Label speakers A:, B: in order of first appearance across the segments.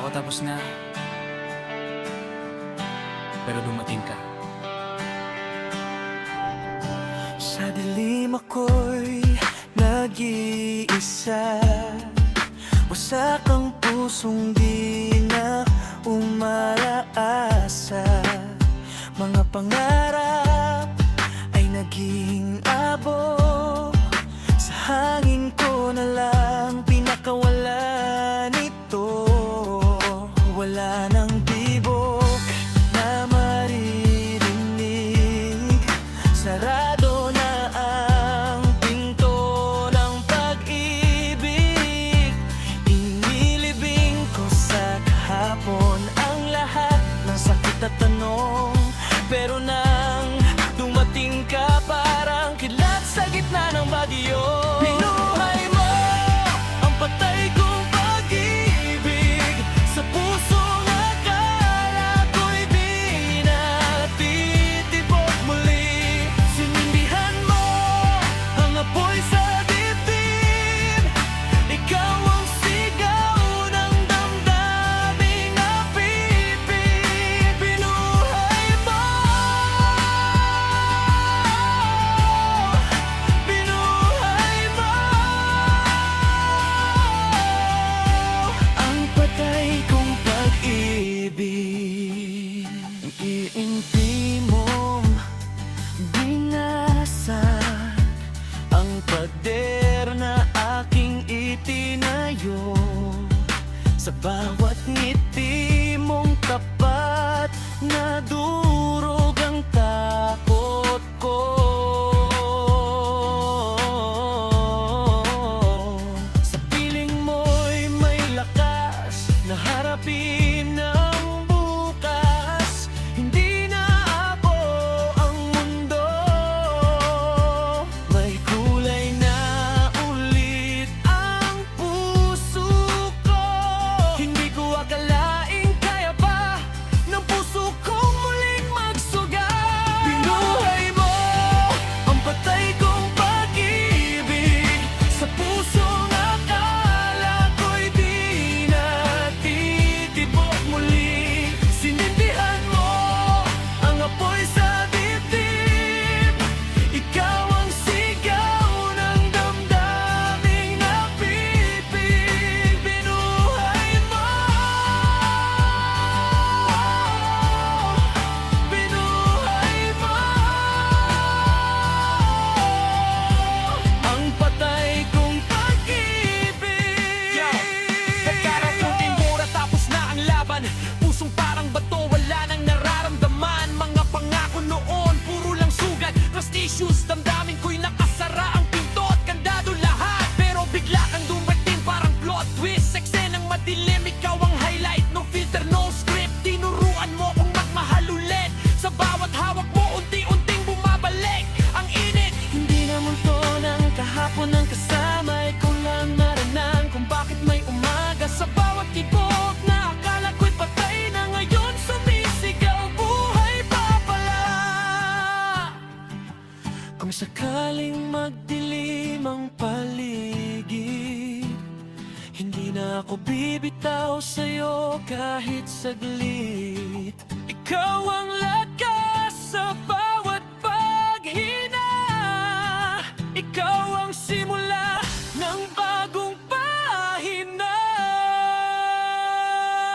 A: ko tapos na, pero dumating ka.
B: Sa dilim ako'y nag-iisa, wasak ang pusong di na umalaasa. Mga pangarap ay naging abo, sa hangin ko na lang pinakawalan ito. Wala nang tibok na maririnig, sarado na ang pinto ng pag-ibig. Inilibing ko sa kahapon ang lahat ng sakit at tanong, pero nang dumating ka parang kilat sa gitna ng bagyo. Binuhay mo ang patay kong pag-ibig sa pusong akala ko'y di natitibok muli. Sinindihan mo ang apoy sa dibdib, ikaw ang sigaw ng damdaming napipig. Binuhay mo, binuhay mo ang patay kong pag-ibig. Ang iinti mong binasag ang pader na aking itinayo. Sa bawat ngiti mong tapat na durog ang takot ko. Sa piling mo'y may lakas na harapin ang bukas. Hindi na ako ang mundo, may kulay na ulit ang puso ko. Hindi ko akalaing kaya pa ng puso kong muling magsuga. Binuhay mo ang patay kong pag-ibig sa pusong akala ko'y di natitibok muli. Sinindihan mo ang apoy sa dibdib, ikaw ang sigaw ng damdaming napipig. Binuhay mo, binuhay mo ang patay kong pag-ibig.
C: Nagkararating mura tapos na ang laban, pusong parang bato, wala nang nararamdaman. Mga pangako noon, puro lang sugat, trust issues, damdamin ko'y nakasara ang pinto at kandado lahat. Pero bigla kang dumating parang plot twist, eksenang madilim, ikaw ang highlight, no filter, no script. Tinuruan mo kung magmahal ulit, sa bawat hawak mo unti-unting bumabalik ang init.
B: Hindi naman to ng kahapon ang kasama, ikaw lang naranang kung bakit may umaga. Sa bawat tibok na akala ko'y patay na, ngayon sumisigaw, buhay pa pala. Kung sakaling magdilim ang paligid, hindi na ako bibitaw sa'yo kahit saglit. Ikaw ang lakas sa bawat paghina, ikaw ang simula ng bagong pahina.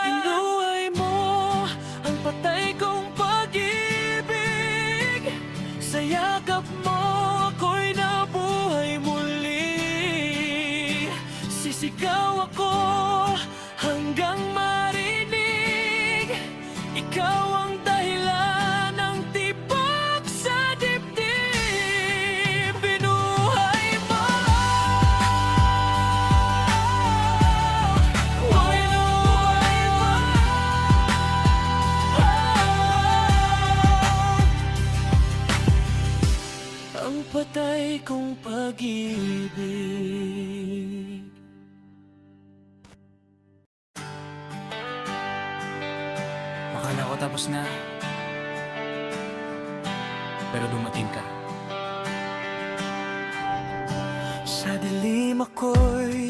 B: Binuhay mo ang patay kong pag-ibig, sa yakap mo ako'y nabuhay muli. Sisigaw ako hanggang marinig, ikaw ang dahilan ng tibok sa dibdib. Binuhay mo, binuhay mo ang patay kong pag-ibig.
A: Akala ko tapos na, pero dumating ka.
B: Sa dilim ako'y